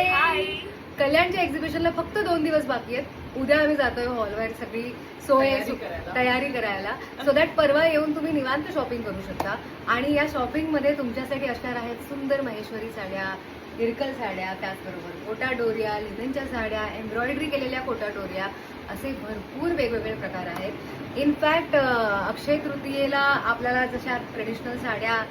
हाय. कल्याणच्या एक्झिबिशनला फक्त 2 दिवस बाकी आहेत. उद्या आम्ही जातोय हॉलवर सगळी सोय तयारी करायला, सो दॅट परवा येऊन तुम्ही निवांत शॉपिंग करू शकता. आणि या शॉपिंग मध्ये तुमच्यासाठी असणार आहेत सुंदर महेश्वरी साड्या, इरकल साड्या, त्याचबरोबर कोटा डोरिया, लिननच्या साड्या, एम्ब्रॉयडरी केलेल्या कोटा डोरिया, असे भरपूर वेगवेगळे प्रकार आहेत. इनफॅक्ट अक्षय तृतीयेला आपल्याला जशा ट्रेडिशनल साड्या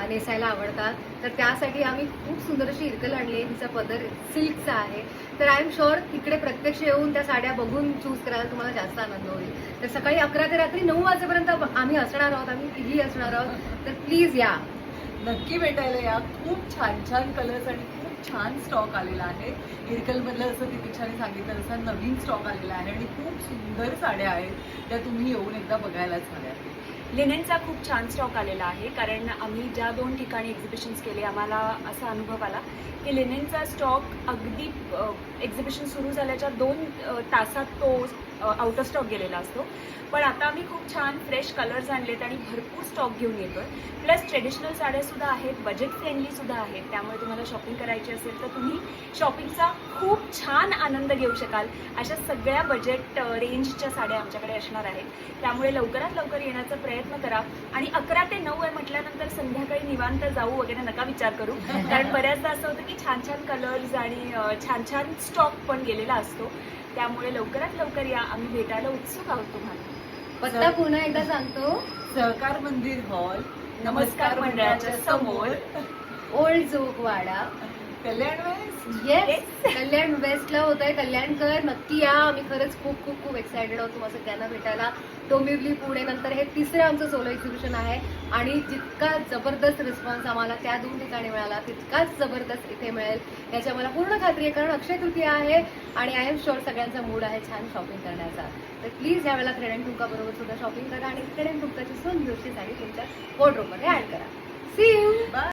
नेसायला आवडतात, तर त्यासाठी आम्ही खूप सुंदर अशी इरकल आणली आहे. तिचा पदर सिल्कचा आहे. तर आय एम शुअर तिकडे प्रत्यक्ष येऊन त्या साड्या बघून चूज करायला तुम्हाला जास्त आनंद होईल. तर सकाळी 11 ते रात्री 9 वाजेपर्यंत आम्ही असणार आहोत, आम्ही तिघी असणार आहोत. तर प्लीज या, नक्की भेटायला या. खूप छान छान कलर्स आणि खूप छान स्टॉक आलेला आहे. इरकल मधलं जसं दीपिकाने सांगितलं तसं नवीन स्टॉक आलेला आहे आणि खूप सुंदर साड्या आहेत त्या तुम्ही येऊन एकदा बघायलाच हव्या. लिनेनचा खूप छान स्टॉक आलेला आहे, कारण आम्ही ज्या 2 ठिकाणी एक्झिबिशन्स केले आम्हाला असा अनुभव आला की लिनेनचा स्टॉक अगदी एक्झिबिशन सुरू झाल्याच्या 2 तासात तो आउट ऑफ स्टॉक गेलेला असतो. पण आता आम्ही खूप छान फ्रेश कलर्स आणलेत आणि भरपूर स्टॉक घेऊन येतोय. प्लस ट्रेडिशनल साड्यासुद्धा आहेत, बजेट फ्रेंडलीसुद्धा आहेत. त्यामुळे तुम्हाला शॉपिंग करायची असेल तर तुम्ही शॉपिंगचा खूप छान आनंद घेऊ शकाल. अशा सगळ्या बजेट रेंजच्या साड्या आमच्याकडे असणार आहेत. त्यामुळे लवकरात लवकर येण्याचा प्रयत्न करा. आणि 11 ते 9 आहे म्हटल्यानंतर संध्याकाळी निवांत जाऊ वगैरे नका विचार करू, कारण बऱ्याचदा असं होतं की छान छान कलर्स आणि छान छान स्टॉक पण गेलेला असतो. त्यामुळे लवकरात लवकर या, आम्ही भेटायला उत्सुक आहोत तुम्हाला. पत्ता पुन्हा एकदा सांगतो. सहकार मंदिर हॉल, नमस्कार मंडळाच्या समोर, ओल्ड जोगवाडा, कल्याण वेस्ट. येस, कल्याण वेस्टला होत आहे. कल्याणकर नक्की या. आम्ही खरंच खूप खूप खूप एक्सायटेड आहोत तुम्हाला सगळ्यांना भेटायला. डोंबिवली पुणे नंतर हे 3रं आमचं सोलो एक्झिबिशन आहे आणि जितका जबरदस्त रिस्पॉन्स आम्हाला त्या 2 ठिकाणी मिळाला तितकाच जबरदस्त इथे मिळेल याची आम्हाला पूर्ण खात्री आहे. कारण अक्षय तृतीया आहे आणि आय एम शुअर सगळ्यांचा मूड आहे छान शॉपिंग करण्याचा. तर प्लीज यावेळेला थ्रेड अँड ठुमका बरोबर सुद्धा शॉपिंग करा आणि थ्रेड अँड ठुमकाची सुंदरशी साडी तुमच्या वॉर्डरोबमध्ये ऍड करा. See you.